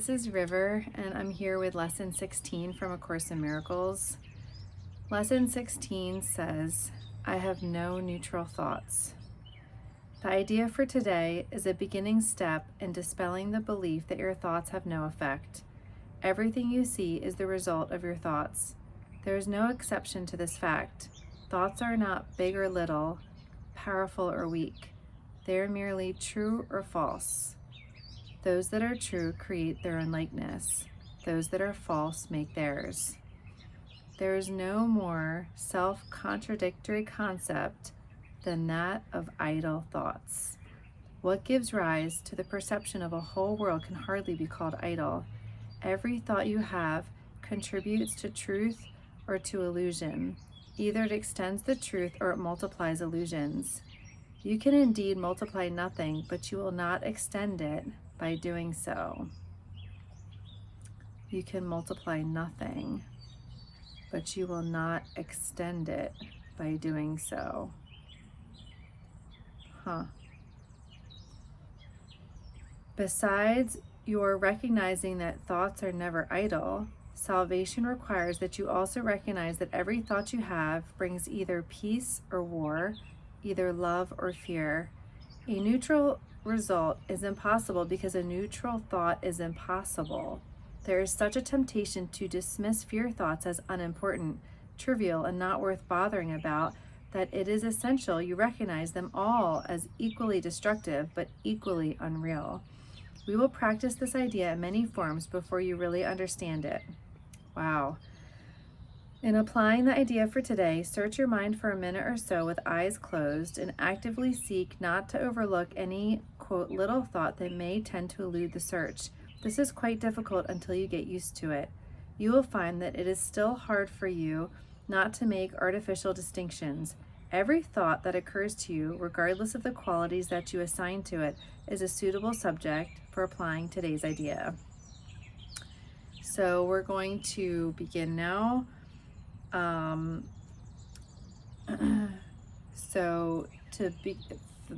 this is River, and I'm here with Lesson 16 from A Course in Miracles. Lesson 16 says, I have no neutral thoughts. The idea for today is a beginning step in dispelling the belief that your thoughts have no effect. Everything you see is the result of your thoughts. There is no exception to this fact. Thoughts are not big or little, powerful or weak. They are merely true or false. Those that are true create their own likeness. Those that are false make theirs. There is no more self-contradictory concept than that of idle thoughts. What gives rise to the perception of a whole world can hardly be called idle. Every thought you have contributes to truth or to illusion. Either it extends the truth or it multiplies illusions. You can indeed multiply nothing, but you will not extend it by doing so. You can multiply nothing, but you will not extend it by doing so. Besides your recognizing that thoughts are never idle, salvation requires that you also recognize that every thought you have brings either peace or war, either love or fear. A neutral result is impossible because a neutral thought is impossible. There is such a temptation to dismiss fear thoughts as unimportant, trivial, and not worth bothering about that it is essential you recognize them all as equally destructive but equally unreal. We will practice this idea in many forms before you really understand it. Wow. In applying the idea for today, search your mind for a minute or so with eyes closed and actively seek not to overlook any, quote, little thought that may tend to elude the search. This is quite difficult until you get used to it. You will find that it is still hard for you not to make artificial distinctions. Every thought that occurs to you, regardless of the qualities that you assign to it, is a suitable subject for applying today's idea. So we're going to begin now.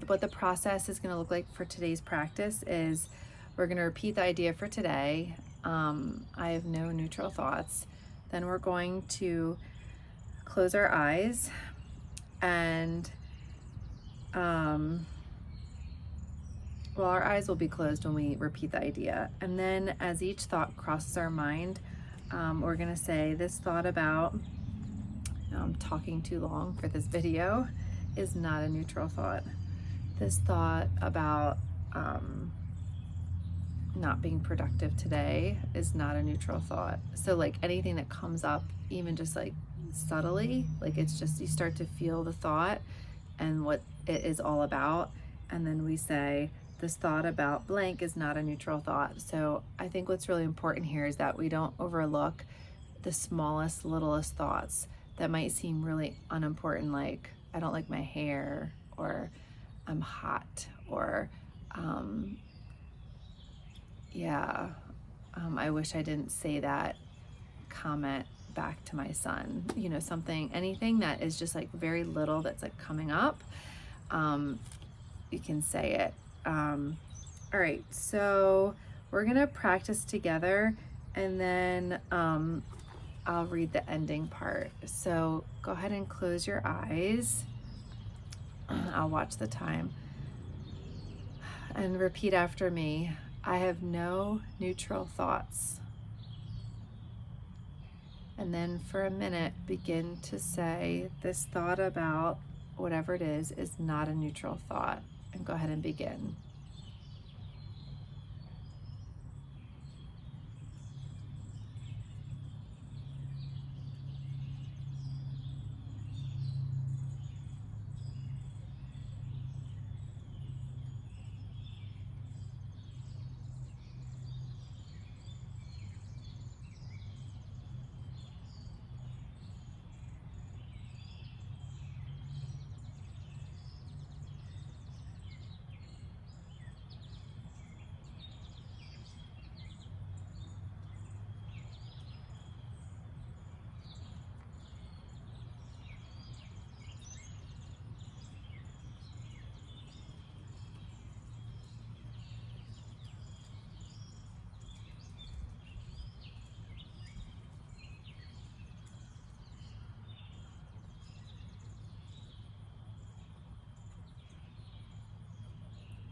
What the process is going to look like for today's practice is we're going to repeat the idea for today. I have no neutral thoughts. Then we're going to close our eyes and our eyes will be closed when we repeat the idea. And then as each thought crosses our mind, we're going to say this thought about talking too long for this video is not a neutral thought. This thought about not being productive today is not a neutral thought. So like anything that comes up, even just like subtly, like it's just you start to feel the thought and what it is all about, and then we say this thought about blank is not a neutral thought. So I think what's really important here is that we don't overlook the smallest, littlest thoughts that might seem really unimportant, like I don't like my hair, or I'm hot, or I wish I didn't say that comment back to my son. You know, something, anything that is just like very little that's like coming up, you can say it. All right, so we're gonna practice together, and then I'll read the ending part. So go ahead and close your eyes. I'll watch the time. And repeat after me. I have no neutral thoughts. And then for a minute, begin to say this thought about whatever it is not a neutral thought. And go ahead and begin.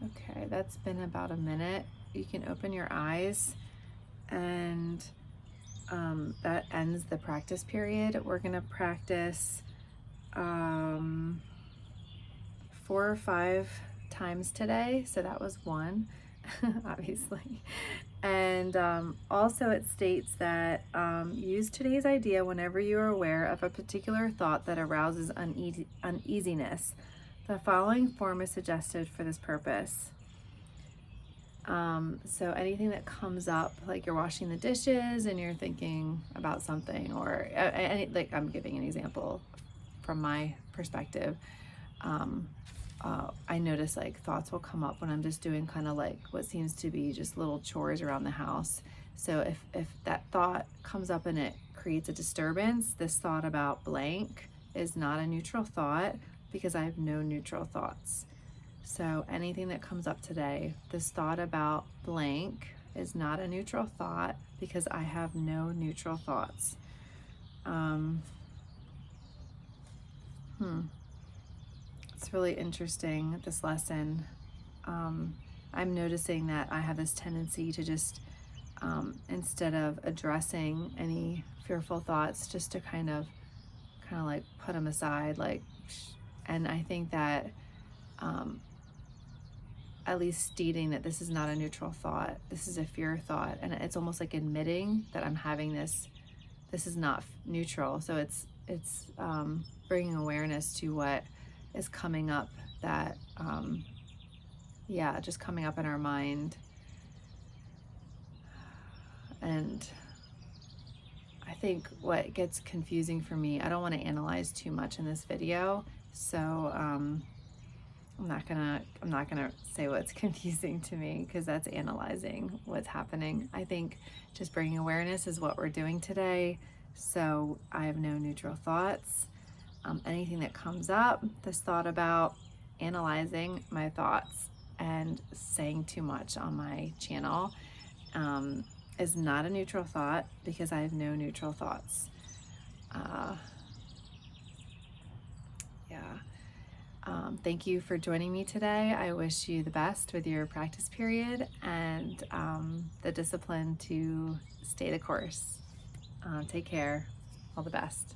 Okay, that's been about a minute. You can open your eyes, and that ends the practice period. We're gonna practice 4 or 5 times today. So that was one, obviously. And also it states that use today's idea whenever you are aware of a particular thought that arouses uneasiness. The following form is suggested for this purpose. So anything that comes up, like you're washing the dishes and you're thinking about something, or like I'm giving an example from my perspective. I notice like thoughts will come up when I'm just doing kind of like what seems to be just little chores around the house. So if that thought comes up and it creates a disturbance, this thought about blank is not a neutral thought because I have no neutral thoughts. So anything that comes up today, this thought about blank is not a neutral thought because I have no neutral thoughts. It's really interesting, this lesson. I'm noticing that I have this tendency to just, instead of addressing any fearful thoughts, just to kind of like put them aside, like, and I think that at least stating that this is not a neutral thought, this is a fear thought, and it's almost like admitting that I'm having this is not neutral. So it's bringing awareness to what is coming up, that just coming up in our mind. And I think what gets confusing for me, I don't want to analyze too much in this video, so I'm not gonna say what's confusing to me, because that's analyzing what's happening. I think just bringing awareness is what we're doing today. So I have no neutral thoughts. Anything that comes up, this thought about analyzing my thoughts and saying too much on my channel, is not a neutral thought because I have no neutral thoughts. Thank you for joining me today. I wish you the best with your practice period and the discipline to stay the course. Take care. All the best.